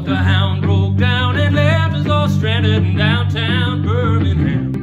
But the hound broke down and left us all stranded in downtown Birmingham.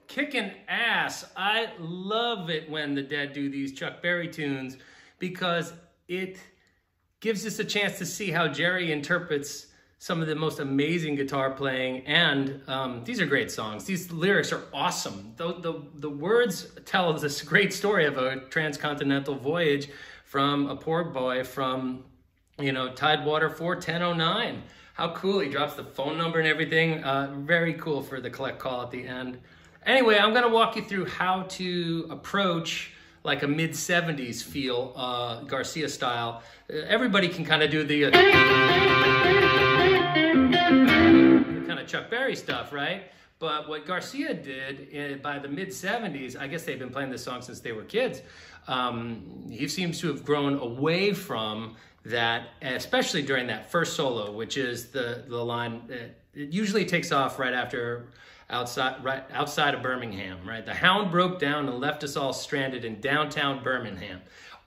Kicking ass. I love it when the Dead do these Chuck Berry tunes because it gives us a chance to see how Jerry interprets some of the most amazing guitar playing, and these are great songs. These lyrics are awesome. The words tell this great story of a transcontinental voyage from a poor boy from, you know, Tidewater 41009. How cool, he drops the phone number and everything. Very cool for the collect call at the end. Anyway, I'm gonna walk you through how to approach like a mid-70s feel, Garcia style. Everybody can kind of do the kind of Chuck Berry stuff, right? But what Garcia did by the mid-70s, I guess they've been playing this song since they were kids, he seems to have grown away from that, especially during that first solo, which is the line, it usually takes off right after outside of Birmingham, right? The hound broke down and left us all stranded in downtown Birmingham.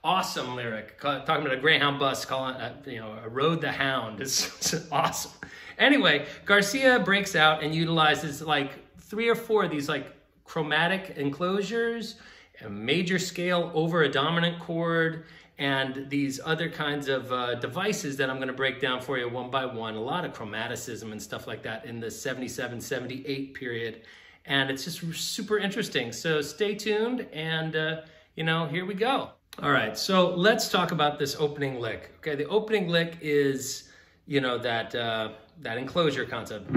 Awesome lyric, talking about a Greyhound bus, calling, you know, a Rode the Hound. It's awesome. Anyway, Garcia breaks out and utilizes like 3 or 4 of these like chromatic enclosures, a major scale over a dominant chord, and these other kinds of devices that I'm going to break down for you one by one. A lot of chromaticism and stuff like that in the 77, 78 period. And it's just super interesting. So stay tuned and, you know, here we go. All right, so let's talk about this opening lick. Okay, the opening lick is, you know, that enclosure concept.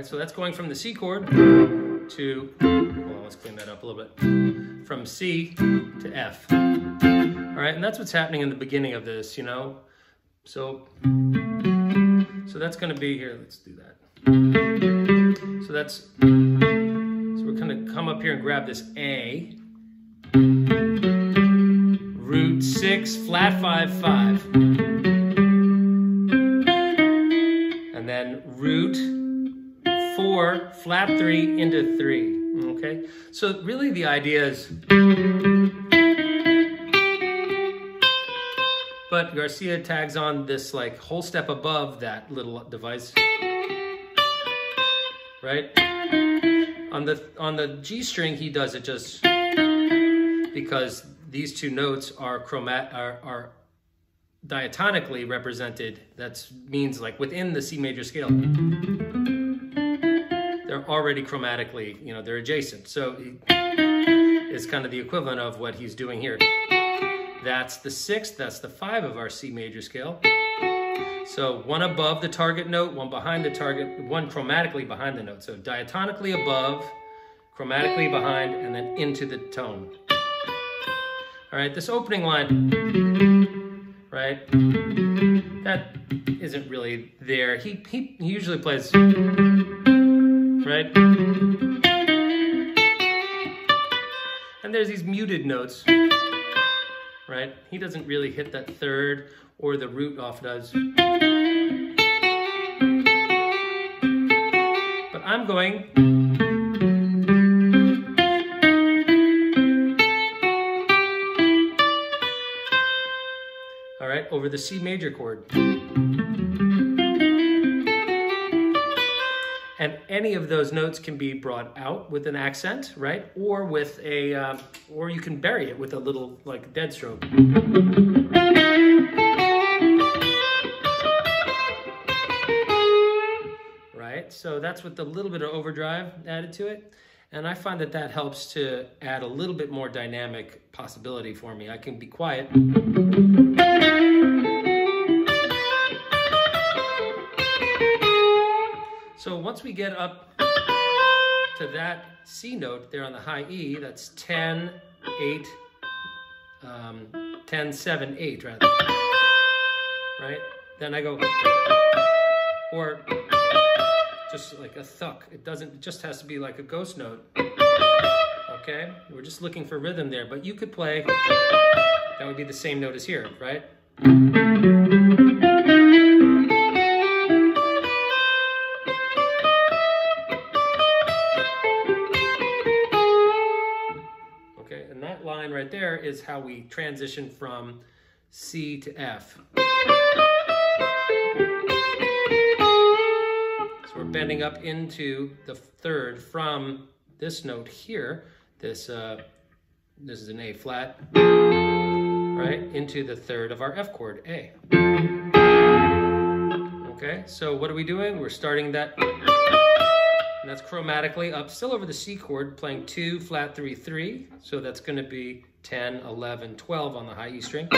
So that's going from the C chord to, well, let's clean that up a little bit, from C to F. All right, and that's what's happening in the beginning of this, you know? So that's gonna be here, let's do that. So we're gonna come up here and grab this A, root 6, flat 5, 5. And then root 4, flat 3 into 3, okay? So really the idea is, but Garcia tags on this like whole step above that little device, right? On the G string, he does it just because these 2 notes are diatonically represented. That means like within the C major scale. They're already chromatically, you know, they're adjacent. So it's kind of the equivalent of what he's doing here. That's the 6th, that's the 5 of our C major scale. So 1 above the target note, 1 behind the target, 1 chromatically behind the note. So diatonically above, chromatically behind, and then into the tone. All right, this opening line, right? That isn't really there. He usually plays, right? And there's these muted notes, right? He doesn't really hit that 3rd, or the root off does. But I'm going. All right, over the C major chord. And any of those notes can be brought out with an accent, right? Or with a, or you can bury it with a little like dead stroke. Right? So that's with a little bit of overdrive added to it. And I find that that helps to add a little bit more dynamic possibility for me. I can be quiet. So once we get up to that C note there on the high E, that's 10, 8, 10, 7, 8, rather. Right? Then I go, or just like a thuck. It just has to be like a ghost note. Okay? We're just looking for rhythm there, but you could play, that would be the same note as here, right? Okay, and that line right there is how we transition from C to F. We're bending up into the third from this note here. This is an A flat, right? Into the third of our F chord, A. Okay, so what are we doing? We're starting that, and that's chromatically up, still over the C chord, playing 2, flat 3, 3. So that's going to be 10, 11, 12 on the high E string.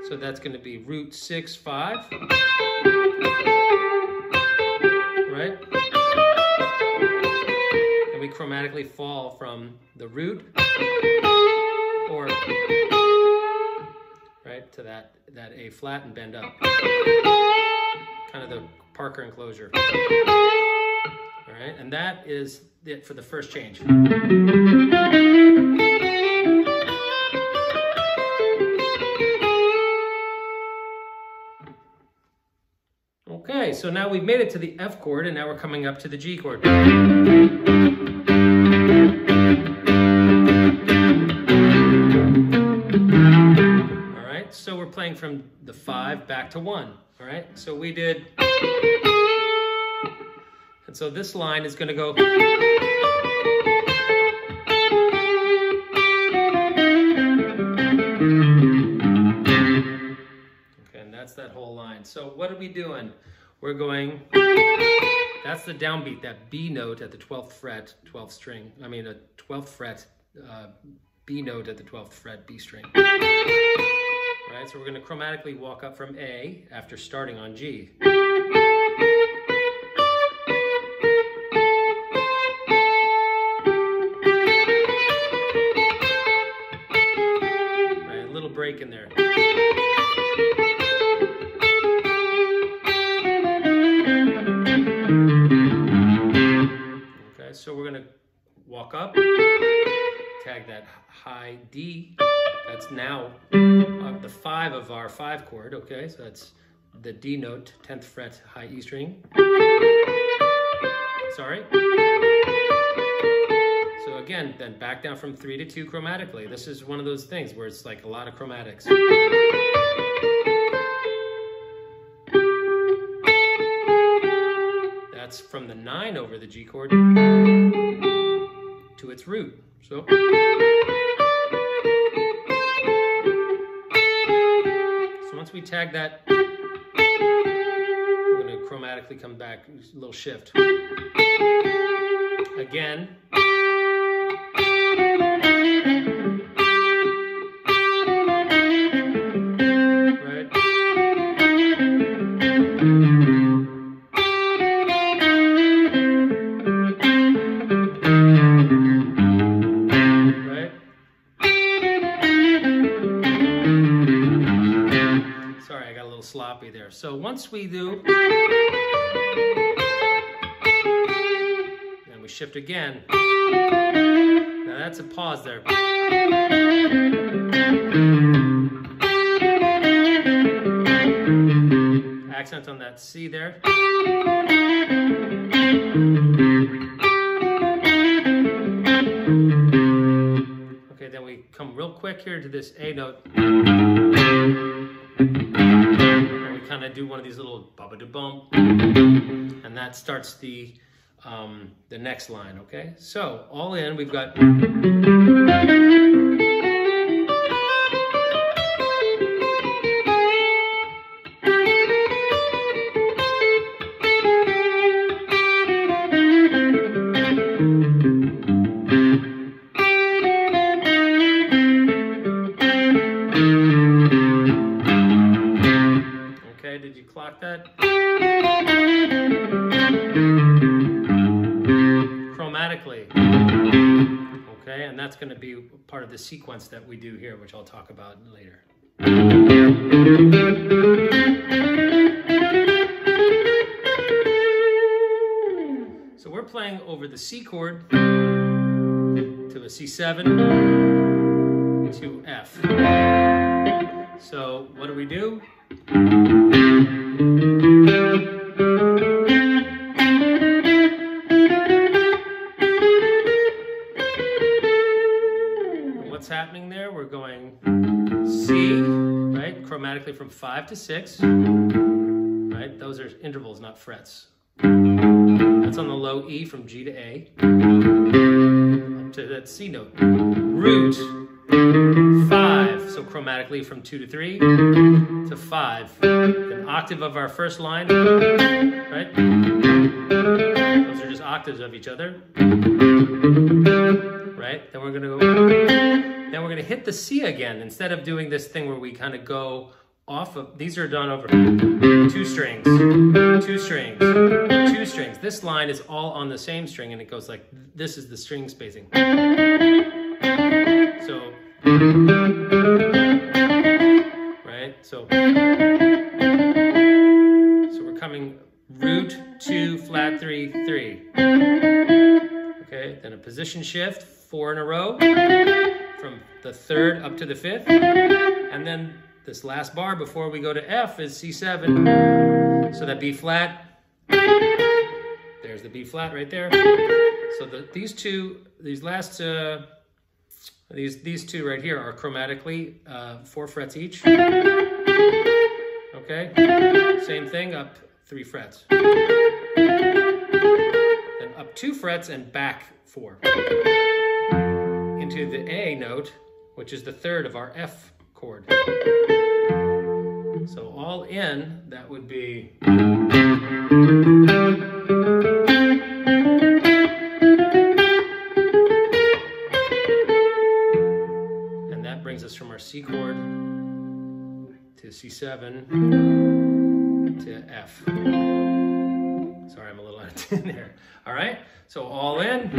So that's going to be root 6, 5. Right? And we chromatically fall from the root or right to that A flat and bend up. Kind of the Parker enclosure. All right, and that is it for the first change. Okay, so now we've made it to the F chord, and now we're coming up to the G chord. All right, so we're playing from the 5 back to 1. All right, so we did, and so this line is going to go, okay, and that's that whole line. So what are we doing? We're going, that's the downbeat, that B note at the 12th fret, 12th string. I mean, a 12th fret B note at the 12th fret B string. Right, so we're going to chromatically walk up from A after starting on G. Right, a little break in there. So we're going to walk up, tag that high D. That's now the 5 of our 5 chord, okay? So that's the D note, 10th fret, high E string. Sorry. So again, then back down from 3 to 2 chromatically. This is one of those things where it's like a lot of chromatics. That's from the 9 over the G chord to its root. So once we tag that, we're going to chromatically come back, a little shift. Again. Right? Sloppy there. So once we do, and we shift again. Now that's a pause there. Accent on that C there. Okay, then we come real quick here to this A note. kind of do one of these little ba-ba-da-bump, and that starts the next line, okay? So all in, we've got did you clock that? Chromatically. Okay, and that's going to be part of the sequence that we do here, which I'll talk about later. So we're playing over the C chord to a C7 to F. So what do we do? What's happening there? We're going C, right? Chromatically from 5 to 6, right? Those are intervals, not frets. That's on the low E from G to A, up to that C note. Root 5, so chromatically from 2 to 3 to 5. An octave of our first line, right? Those are just octaves of each other, right? Then we're gonna hit the C again. Instead of doing this thing where we kind of go off of, these are done over 2 strings, 2 strings, 2 strings. This line is all on the same string, and it goes like, this is the string spacing. So, right? So we're coming root 2, flat 3, 3. Okay, then a position shift, 4 in a row, from the 3rd up to the 5th, and then this last bar before we go to F is C7. So that B flat, there's the B flat right there. So these two right here are chromatically 4 frets each. Okay, same thing, up 3 frets. Then up 2 frets and back 4. Into the A note, which is the 3rd of our F chord. So all in, that would be... And that brings us from our C chord to C7 to F. Sorry, I'm a little out of tune there. All right, so all in.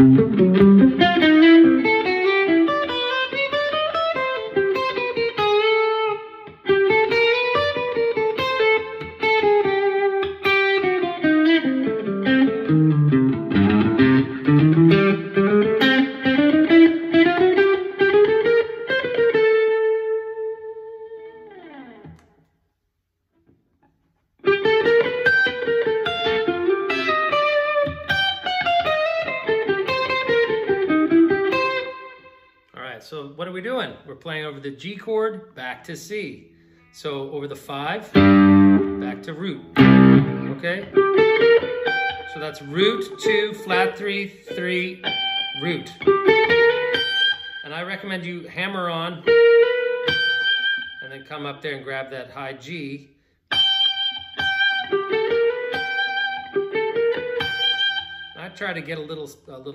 So what are we doing? We're playing over the G chord, back to C. So over the 5, back to root, okay? So that's root 2, flat 3, 3, root. And I recommend you hammer on and then come up there and grab that high G. I try to get a little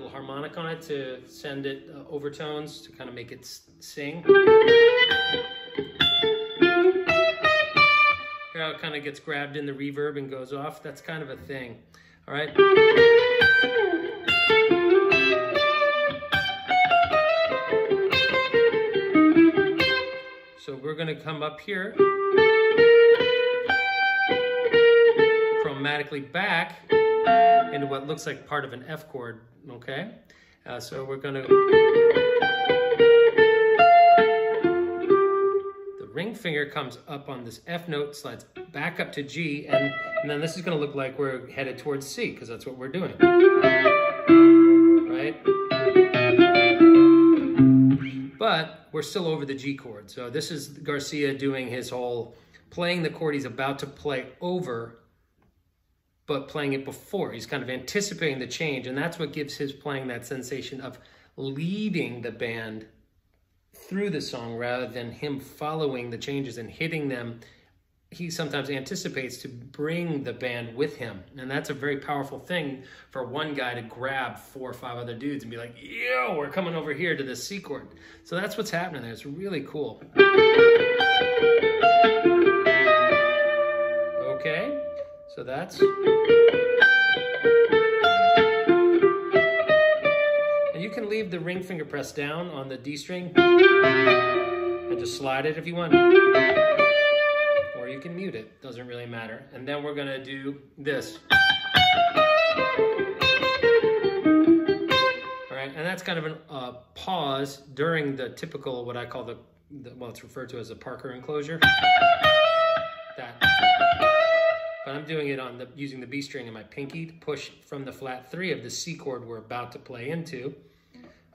harmonic on it to send it overtones to kind of make it sing. How it kind of gets grabbed in the reverb and goes off. That's kind of a thing. All right. So we're going to come up here, chromatically back into what looks like part of an F chord, okay? So we're going to... The ring finger comes up on this F note, slides back up to G, and then this is going to look like we're headed towards C, because that's what we're doing. Right? But we're still over the G chord. So this is Garcia doing his whole playing the chord he's about to play over, but playing it before. He's kind of anticipating the change, and that's what gives his playing that sensation of leading the band through the song rather than him following the changes and hitting them. He sometimes anticipates to bring the band with him, and that's a very powerful thing for one guy to grab 4 or 5 other dudes and be like, yo, we're coming over here to this C chord. So that's what's happening there. It's really cool. Okay, so that's... And you can leave the ring finger pressed down on the D string and just slide it if you want. Or you can mute it, doesn't really matter. And then we're gonna do this. All right, and that's kind of a pause during the typical, what I call the well, it's referred to as a Parker enclosure. That. But I'm doing it on using the B string and my pinky to push from the flat 3 of the C chord we're about to play into.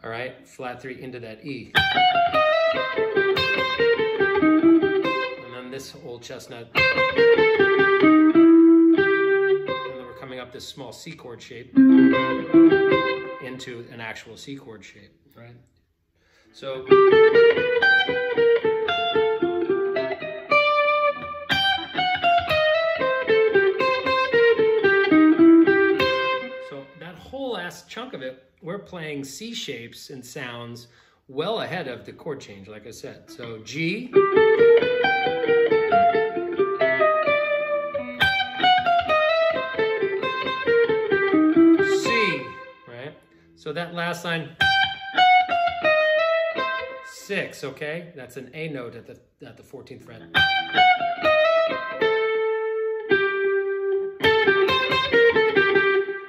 All right, flat 3 into that E. This old chestnut, and then we're coming up this small C chord shape into an actual C chord shape, right? So that whole last chunk of it, we're playing C shapes and sounds well ahead of the chord change, like I said. So G, C, right? So that last line, 6, okay? That's an A note at the 14th fret.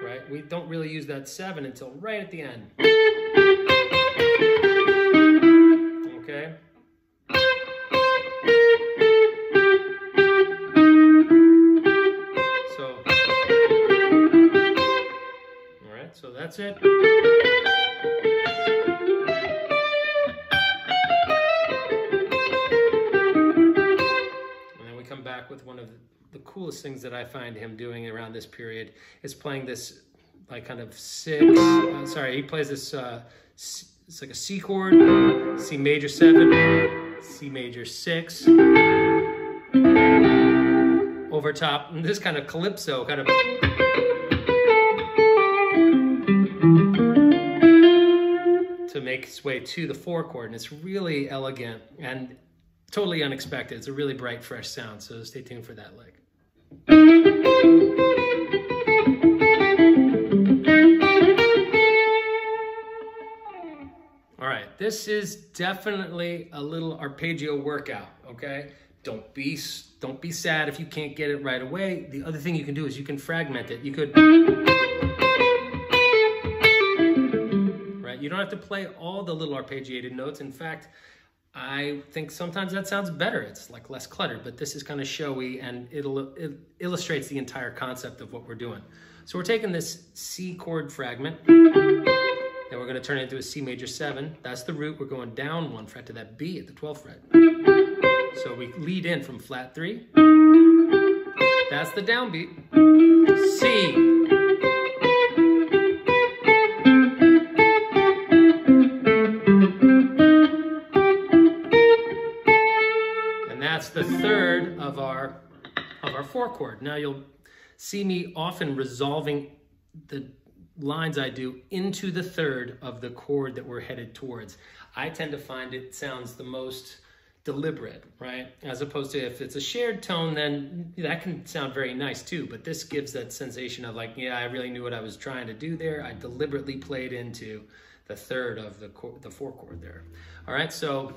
Right? We don't really use that 7 until right at the end. Okay? So, all right, so that's it. And then we come back with one of the coolest things that I find him doing around this period is playing this like kind of 6, he plays this, it's like a C chord, C major 7, C major 6, over top, and this kind of calypso, kind of, to make its way to the 4 chord, and it's really elegant and totally unexpected. It's a really bright, fresh sound, so stay tuned for that leg. All right, this is definitely a little arpeggio workout, okay? Don't be sad if you can't get it right away. The other thing you can do is you can fragment it. You could, right? You don't have to play all the little arpeggiated notes. In fact, I think sometimes that sounds better. It's like less cluttered, but this is kind of showy and it illustrates the entire concept of what we're doing. So we're taking this C chord fragment, then we're going to turn it into a C major 7. That's the root. We're going down 1 fret to that B at the 12th fret. So we lead in from flat 3. That's the downbeat. C. And that's the 3rd of our 4 chord. Now you'll see me often resolving the lines I do into the 3rd of the chord that we're headed towards. I tend to find it sounds the most deliberate, right? As opposed to if it's a shared tone, then that can sound very nice too, but this gives that sensation of like, yeah, I really knew what I was trying to do there. I deliberately played into the 3rd of the 4 chord there. All right, so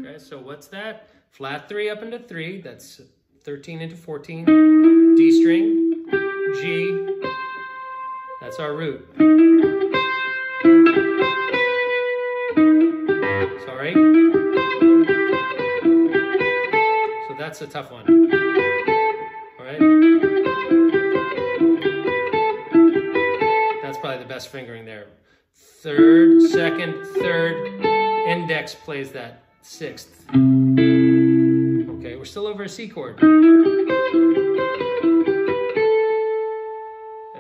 okay, so what's that? Flat 3 up into 3, that's 13 into 14, D string, G, that's our root. Sorry. So that's a tough one. All right. That's probably the best fingering there. third, second, third, index plays that sixth. Okay, we're still over a C chord. And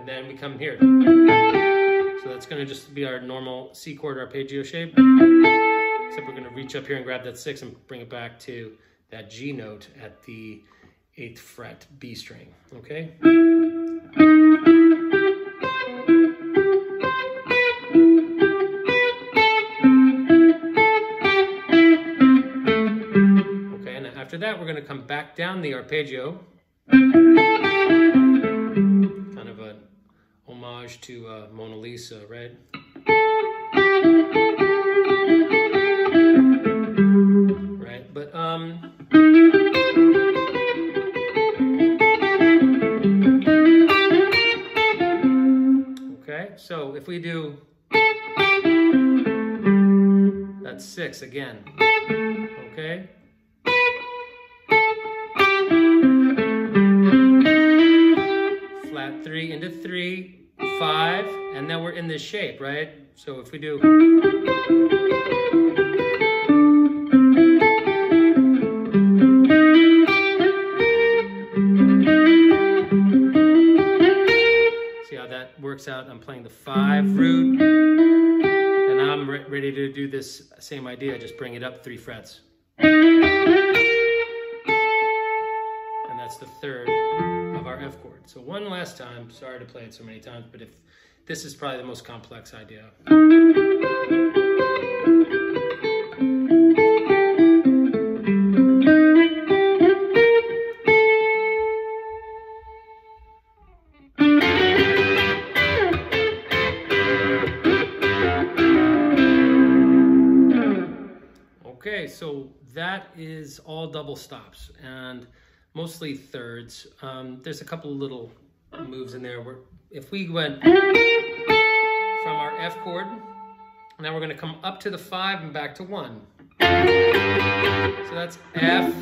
then we come here. So that's gonna just be our normal C chord arpeggio shape. Except we're gonna reach up here and grab that six and bring it back to that G note at the 8th fret B string, okay? Okay, and after that, we're gonna come back down the arpeggio. Kind of an homage to Mona Lisa, right? Right, but okay, so if we do, that's 6 again, okay? Flat 3 into 3, 5, and then we're in this shape, right? So if we do, see how that works out? I'm playing the 5 root, and I'm ready to do this same idea, just bring it up 3 frets. And that's the 3rd of our F chord. So one last time, sorry to play it so many times, but if this is probably the most complex idea. Okay, so that is all double stops and mostly thirds. There's a couple little moves in there where if we went from our F chord, now we're going to come up to the 5 and back to 1. So that's F,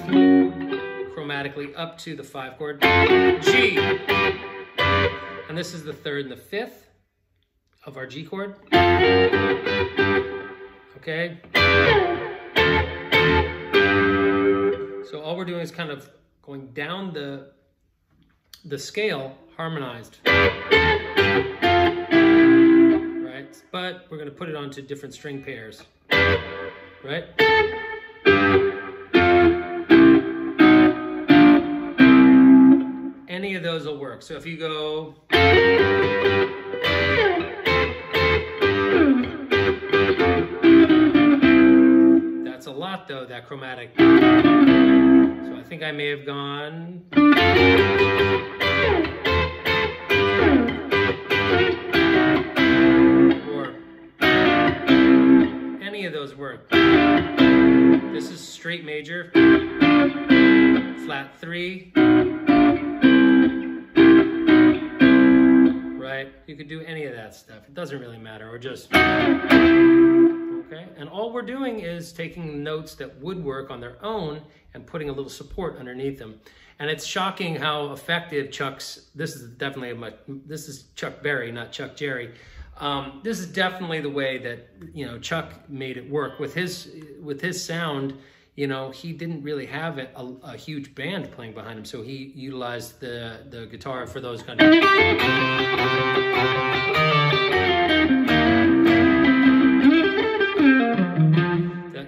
chromatically up to the 5 chord, G. And this is the 3rd and the 5th of our G chord. Okay? So all we're doing is kind of going down the scale harmonized, right? But we're going to put it onto different string pairs, right? Any of those will work. So if you go, that's a lot though, that chromatic. So I think I may have gone, or any of those work. This is straight major, flat 3, right? You could do any of that stuff. It doesn't really matter, or just, okay? And all we're doing is taking notes that would work on their own and putting a little support underneath them. And it's shocking how effective this is definitely this is Chuck Berry, not Chuck Jerry. This is definitely the way that, you know, Chuck made it work with his sound. You know, he didn't really have a huge band playing behind him, so he utilized the guitar for those kind of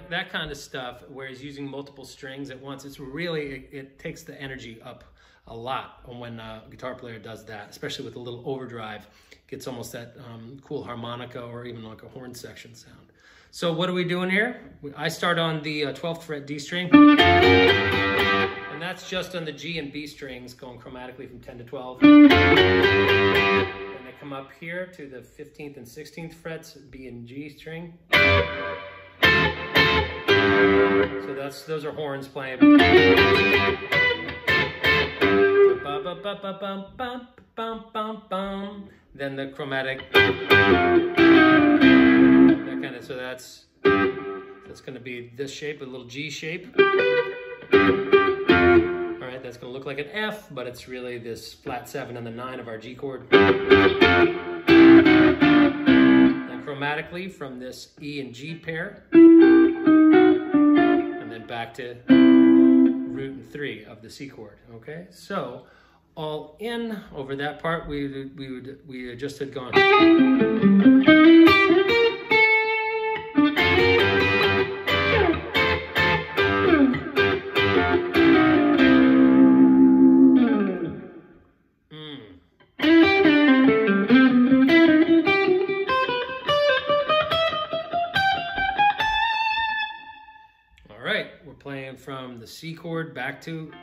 that kind of stuff, where he's using multiple strings at once. It's really, it takes the energy up a lot when a guitar player does that, especially with a little overdrive. It gets almost that cool harmonica or even like a horn section sound. So what are we doing here? I start on the 12th fret D string, and that's just on the G and B strings, going chromatically from 10 to 12. And I come up here to the 15th and 16th frets, B and G string. So those are horns playing. Then the chromatic. That kind of, so that's going to be this shape, a little G shape. All right, that's going to look like an F, but it's really this flat 7 and the 9 of our G chord. Then chromatically from this E and G pair, and then back to root and 3 of the C chord. Okay, so all in over that part, we just had gone. Playing from the C chord back to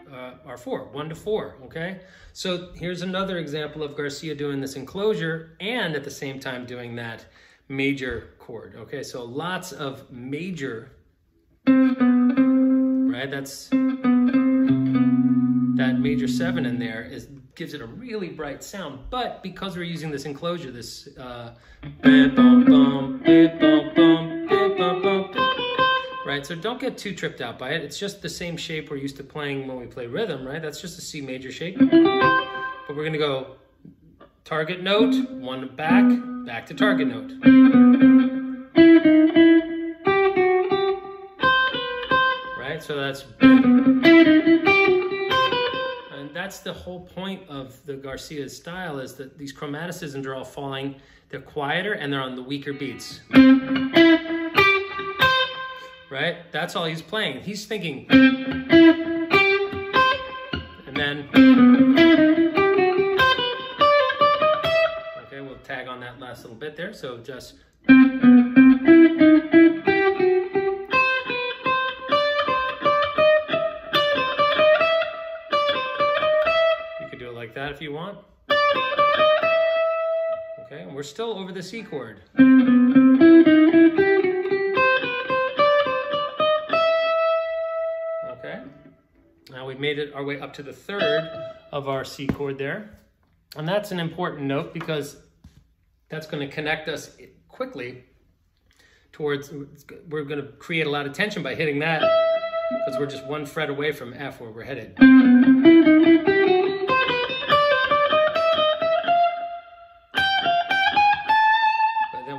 our 4, 1 to 4, okay? So here's another example of Garcia doing this enclosure and at the same time doing that major chord, okay? So lots of major, right? That's that major 7 in there gives it a really bright sound, but because we're using this enclosure, this right, so don't get too tripped out by it. It's just the same shape we're used to playing when we play rhythm, right? That's just a C major shape. But we're gonna go target note, 1 back to target note. Right, so that's, and that's the whole point of the Garcia's style, is that these chromaticisms are all falling, they're quieter and they're on the weaker beats. Right? That's all he's playing. He's thinking. And then. Okay, we'll tag on that last little bit there. So just. You could do it like that if you want. Okay, and we're still over the C chord. Now we've made it our way up to the 3rd of our C chord there. And that's an important note because that's going to connect us quickly towards, we're going to create a lot of tension by hitting that because we're just 1 fret away from F where we're headed.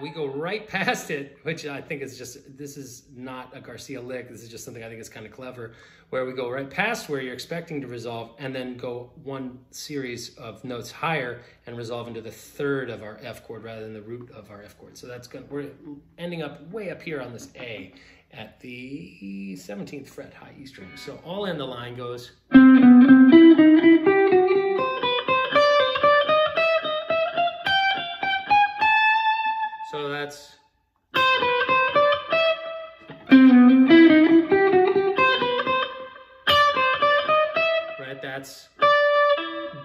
We go right past it, which I think is just, this is not a Garcia lick, this is just something I think is kind of clever, where we go right past where you're expecting to resolve and then go 1 series of notes higher and resolve into the 3rd of our F chord rather than the root of our F chord. So that's good. We're ending up way up here on this A at the 17th fret high E string. So all in the line goes. So that's right, that's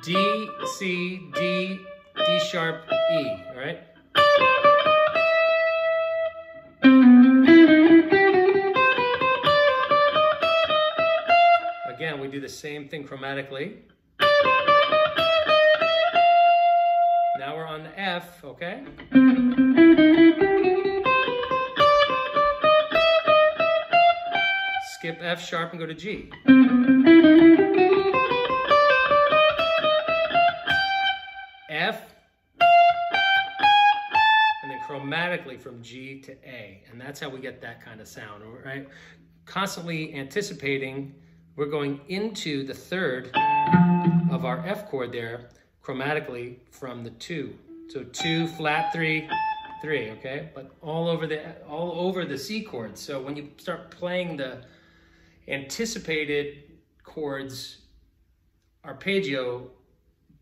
D, C, D, D sharp, E, right? Again, we do the same thing chromatically. Now we're on the F, okay? Skip F sharp and go to G. F, and then chromatically from G to A. And that's how we get that kind of sound, right? Constantly anticipating, we're going into the 3rd of our F chord there, chromatically from the 2. So 2, flat 3, 3, okay? But all over the C chord. So when you start playing the anticipated chords arpeggio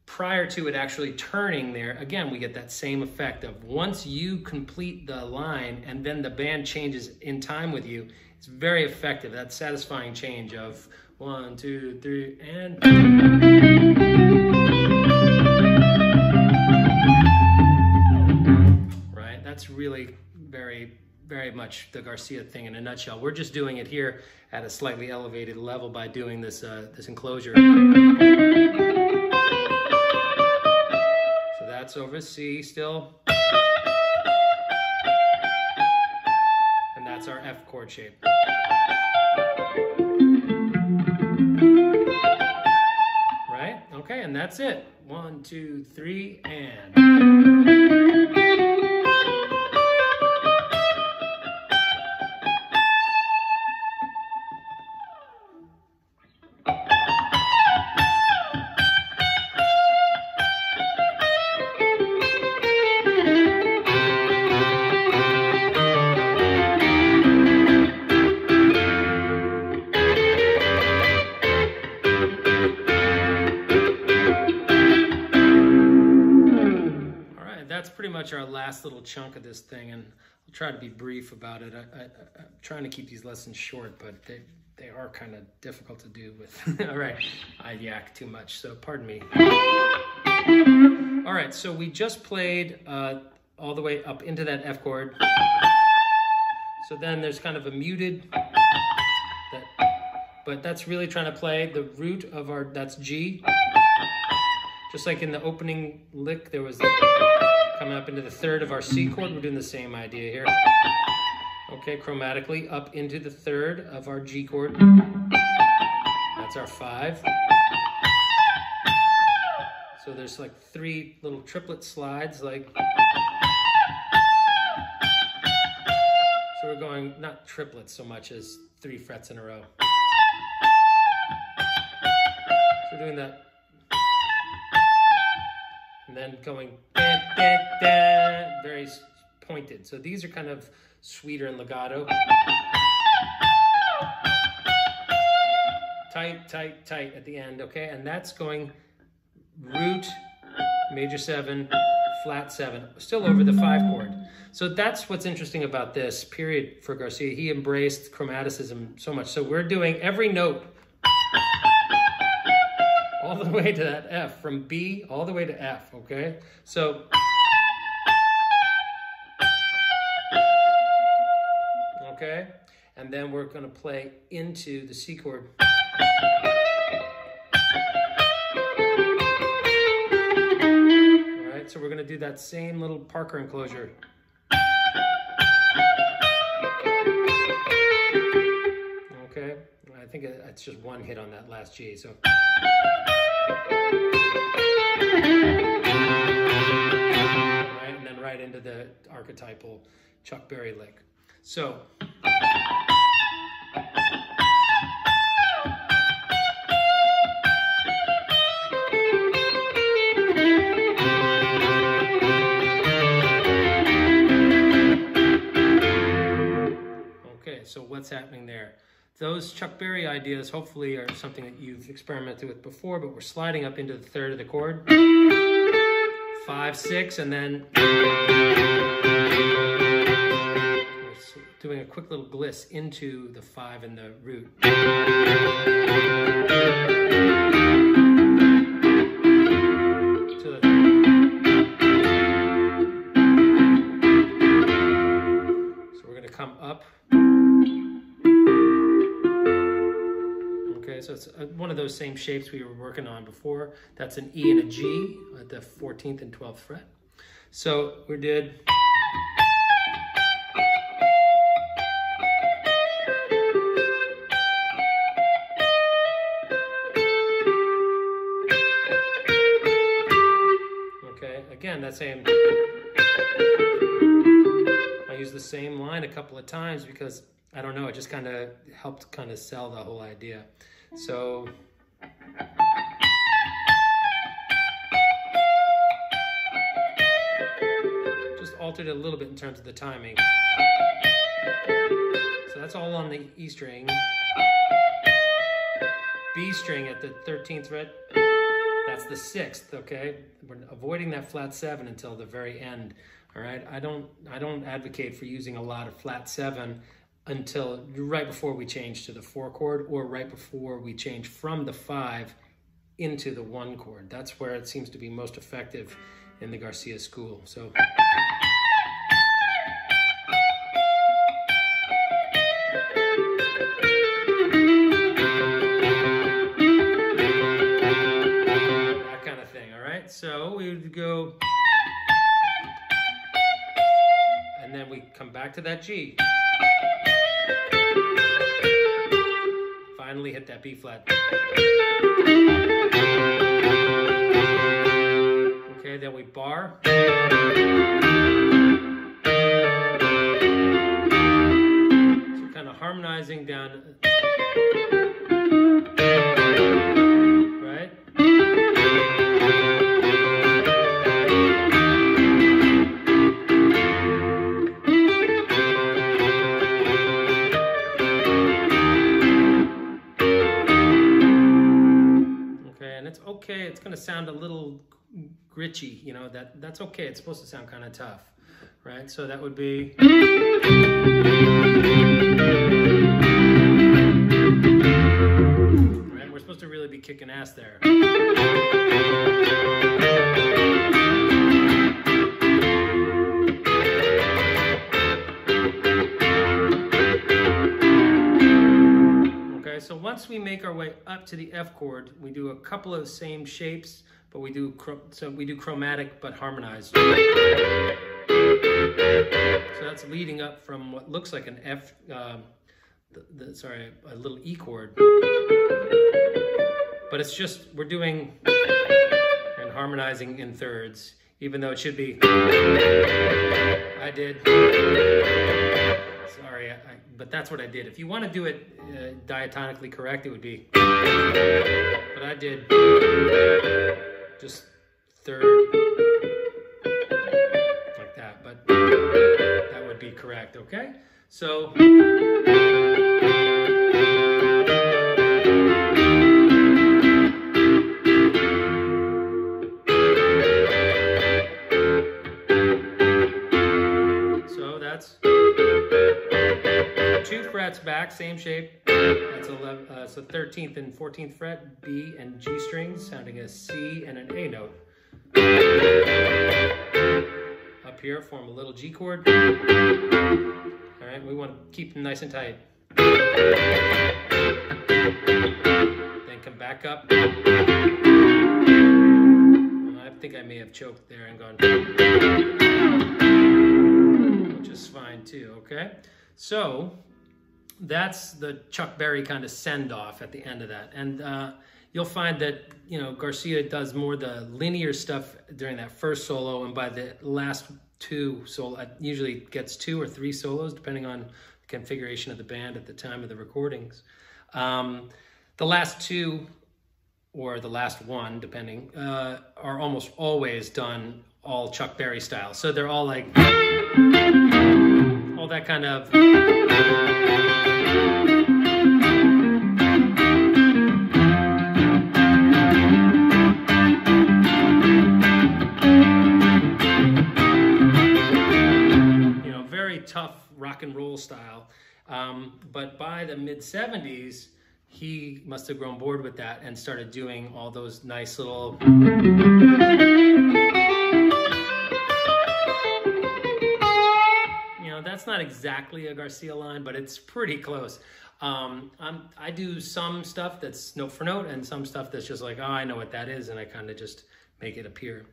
prior to it actually turning there, again, we get that same effect of once you complete the line and then the band changes in time with you, it's very effective, that satisfying change of 1, 2, 3, and... Right, that's really very much the Garcia thing in a nutshell. We're just doing it here at a slightly elevated level by doing this this enclosure. So that's over C still. And that's our F chord shape. Right? Okay, and that's it. 1, 2, 3, and... pretty much our last little chunk of this thing, and I'll try to be brief about it. I'm trying to keep these lessons short, but they are kind of difficult to do with. All right, I yak too much, so pardon me. All right, so we just played all the way up into that F chord. So then there's kind of a muted, but that's really trying to play the root of our, that's G. Just like in the opening lick, there was coming up into the third of our C chord. We're doing the same idea here. Okay, chromatically up into the third of our G chord. That's our 5. So there's like 3 little triplet slides, like. So we're going, not triplets so much as 3 frets in a row. So we're doing that. And then going da, da, da, very pointed. So these are kind of sweeter and legato. Tight, tight, tight at the end, okay? And that's going root, major 7, flat 7, still over the 5 chord. So that's what's interesting about this period for Garcia. He embraced chromaticism so much. So we're doing every note all the way to that F, from B all the way to F, okay? So, okay? And then we're gonna play into the C chord. All right, so we're gonna do that same little Parker enclosure. Okay, I think it's just one hit on that last G, so. Right, and then right into the archetypal Chuck Berry lick. So. Okay, so what's happening there? Those Chuck Berry ideas hopefully are something that you've experimented with before, but we're sliding up into the third of the chord. 5, 6, and then we're doing a quick little gliss into the 5 in the root. So we're going to come up. So it's one of those same shapes we were working on before. That's an E and a G at the 14th and 12th fret. So we did. Okay, again, that same. I use the same line a couple of times because I don't know, it just kind of helped kind of sell the whole idea. So just altered it a little bit in terms of the timing. So that's all on the E string. B string at the 13th fret, that's the 6th, okay? We're avoiding that flat 7 until the very end, all right? I don't advocate for using a lot of flat 7 until right before we change to the 4 chord or right before we change from the 5 into the 1 chord. That's where it seems to be most effective in the Garcia school. So. That kind of thing, all right? So we would go, and then we come back to that G. Finally hit that B flat. Okay, then we bar. So kind of harmonizing down. Right? Okay, it's going to sound a little gritchy, you know, that's okay. It's supposed to sound kind of tough, right? So that would be... Right? We're supposed to really be kicking ass there. Okay, so once we make our way up to the F chord, we do a couple of same shapes, but we do chromatic but harmonized. So that's leading up from what looks like an F, a little E chord. But it's just, we're doing and harmonizing in thirds, even though it should be, I did. Sorry, but that's what I did. If you want to do it diatonically correct, it would be, but I did just third, like that, but that would be correct, okay? So, that's 2 frets back, same shape. That's 11, so 13th and 14th fret, B and G strings, sounding a C and an A note. Up here, form a little G chord. All right, we want to keep them nice and tight. Then come back up. I think I may have choked there and gone, which is fine too, okay? So that's the Chuck Berry kind of send-off at the end of that. And you'll find that, you know, Garcia does more the linear stuff during that first solo, and by the last 2 solo, usually gets 2 or 3 solos, depending on the configuration of the band at the time of the recordings. The last 2, or the last 1, depending, are almost always done all Chuck Berry style. So they're all like, all that kind of, you know, very tough rock and roll style. But by the mid-70s, he must have grown bored with that and started doing all those nice little, you know, that's not exactly a Garcia line, but it's pretty close. I do some stuff that's note for note and some stuff that's just like, oh, I know what that is, and I kind of just make it appear.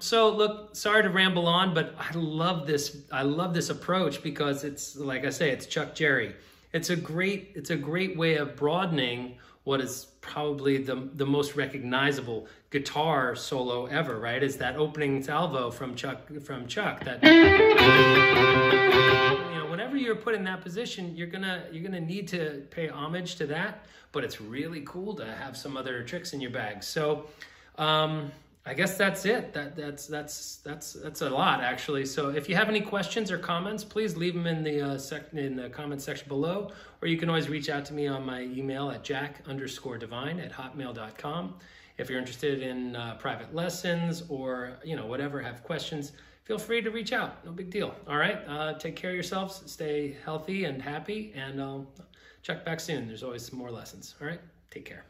So look, sorry to ramble on, but I love this approach because it's, like I say, it's Chuck Jerry. It's a great way of broadening what is probably the most recognizable guitar solo ever, right? Is that opening salvo from Chuck. That, you know, whenever you're put in that position, you're gonna need to pay homage to that. But it's really cool to have some other tricks in your bag. So I guess that's it. That's a lot, actually. So if you have any questions or comments, please leave them in the comment section below, or you can always reach out to me on my email at jack_divine@hotmail.com. If you're interested in private lessons or, you know, whatever, have questions, feel free to reach out. No big deal. All right. Take care of yourselves. Stay healthy and happy, and I'll check back soon. There's always some more lessons. All right. Take care.